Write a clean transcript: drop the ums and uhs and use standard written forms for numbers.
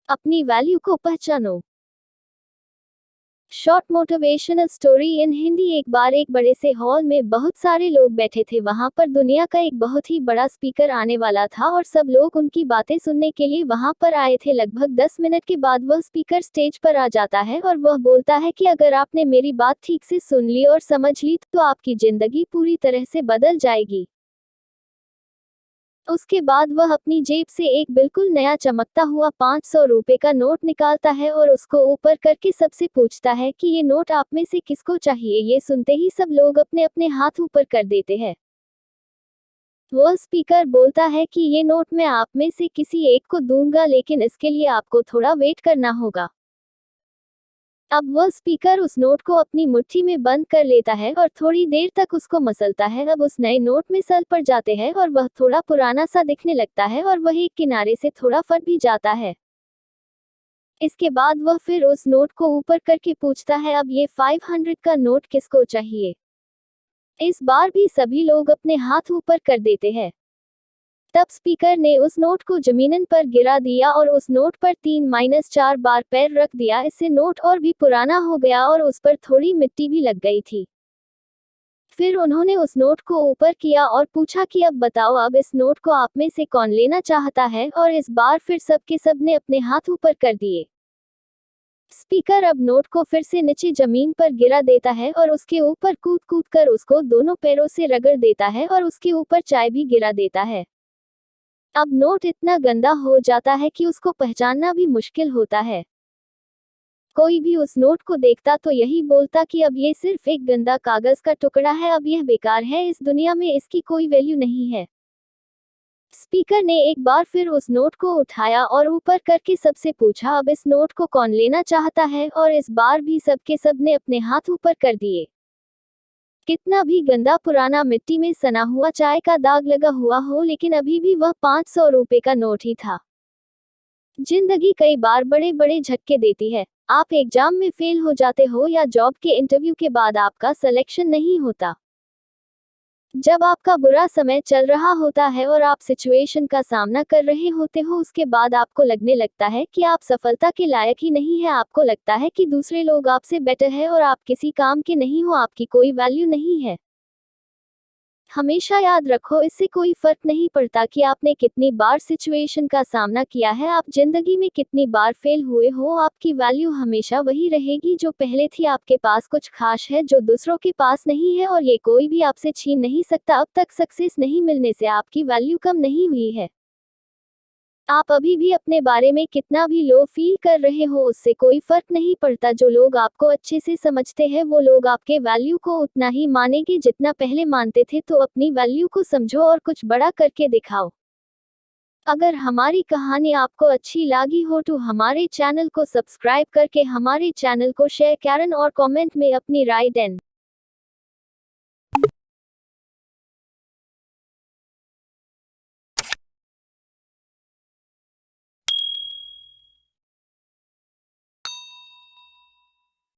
अपनी वैल्यू को पहचानो। Short motivational story in Hindi. एक बार एक बड़े से हॉल में बहुत सारे लोग बैठे थे। वहां पर दुनिया का एक बहुत ही बड़ा स्पीकर आने वाला था और सब लोग उनकी बातें सुनने के लिए वहां पर आए थे। लगभग 10 मिनट के बाद वह स्पीकर स्टेज पर आ जाता है और वह बोलता है कि अगर आपने मेरी बात ठीक से सुन ली और समझ ली तो आपकी जिंदगी पूरी तरह से बदल जाएगी। उसके बाद वह अपनी जेब से एक बिल्कुल नया चमकता हुआ 500 रुपए का नोट निकालता है और उसको ऊपर करके सबसे पूछता है कि ये नोट आप में से किसको चाहिए। ये सुनते ही सब लोग अपने अपने हाथ ऊपर कर देते हैं। वह स्पीकर बोलता है कि ये नोट मैं आप में से किसी एक को दूंगा, लेकिन इसके लिए आपको थोड़ा वेट करना होगा। अब वह स्पीकर उस नोट को अपनी मुट्ठी में बंद कर लेता है और थोड़ी देर तक उसको मसलता है। अब उस नए नोट में सल पड़ जाते हैं और वह थोड़ा पुराना सा दिखने लगता है और वह एक किनारे से थोड़ा फट भी जाता है। इसके बाद वह फिर उस नोट को ऊपर करके पूछता है, अब ये 500 का नोट किसको चाहिए। इस बार भी सभी लोग अपने हाथ ऊपर कर देते हैं। तब स्पीकर ने उस नोट को जमीन पर गिरा दिया और उस नोट पर 3-4 बार पैर रख दिया। इससे नोट और भी पुराना हो गया और उस पर थोड़ी मिट्टी भी लग गई थी। फिर उन्होंने उस नोट को ऊपर किया और पूछा कि अब बताओ, अब इस नोट को आप में से कौन लेना चाहता है। और इस बार फिर सबके सब ने अपने हाथ ऊपर कर दिए। स्पीकर अब नोट को फिर से नीचे जमीन पर गिरा देता है और उसके ऊपर कूद कूद कर उसको दोनों पैरों से रगड़ देता है और उसके ऊपर चाय भी गिरा देता है। अब नोट इतना गंदा हो जाता है कि उसको पहचानना भी मुश्किल होता है। कोई भी उस नोट को देखता तो यही बोलता कि अब ये सिर्फ एक गंदा कागज का टुकड़ा है, अब यह बेकार है, इस दुनिया में इसकी कोई वैल्यू नहीं है। स्पीकर ने एक बार फिर उस नोट को उठाया और ऊपर करके सबसे पूछा, अब इस नोट को कौन लेना चाहता है। और इस बार भी सबके सब ने अपने हाथ ऊपर कर दिए। कितना भी गंदा पुराना मिट्टी में सना हुआ चाय का दाग लगा हुआ हो, लेकिन अभी भी वह 500 रुपए का नोट ही था। जिंदगी कई बार बड़े बड़े झटके देती है। आप एग्जाम में फेल हो जाते हो या जॉब के इंटरव्यू के बाद आपका सिलेक्शन नहीं होता। जब आपका बुरा समय चल रहा होता है और आप सिचुएशन का सामना कर रहे होते हो, उसके बाद आपको लगने लगता है कि आप सफलता के लायक ही नहीं है। आपको लगता है कि दूसरे लोग आपसे बेटर है और आप किसी काम के नहीं हो, आपकी कोई वैल्यू नहीं है। हमेशा याद रखो, इससे कोई फर्क नहीं पड़ता कि आपने कितनी बार सिचुएशन का सामना किया है, आप जिंदगी में कितनी बार फेल हुए हो, आपकी वैल्यू हमेशा वही रहेगी जो पहले थी। आपके पास कुछ खास है जो दूसरों के पास नहीं है और ये कोई भी आपसे छीन नहीं सकता। अब तक सक्सेस नहीं मिलने से आपकी वैल्यू कम नहीं हुई है। आप अभी भी अपने बारे में कितना भी लो फील कर रहे हो, उससे कोई फर्क नहीं पड़ता। जो लोग आपको अच्छे से समझते हैं वो लोग आपके वैल्यू को उतना ही मानेंगे जितना पहले मानते थे। तो अपनी वैल्यू को समझो और कुछ बड़ा करके दिखाओ। अगर हमारी कहानी आपको अच्छी लगी हो तो हमारे चैनल को सब्सक्राइब करके हमारे चैनल को शेयर करें और कमेंट में अपनी राय दें।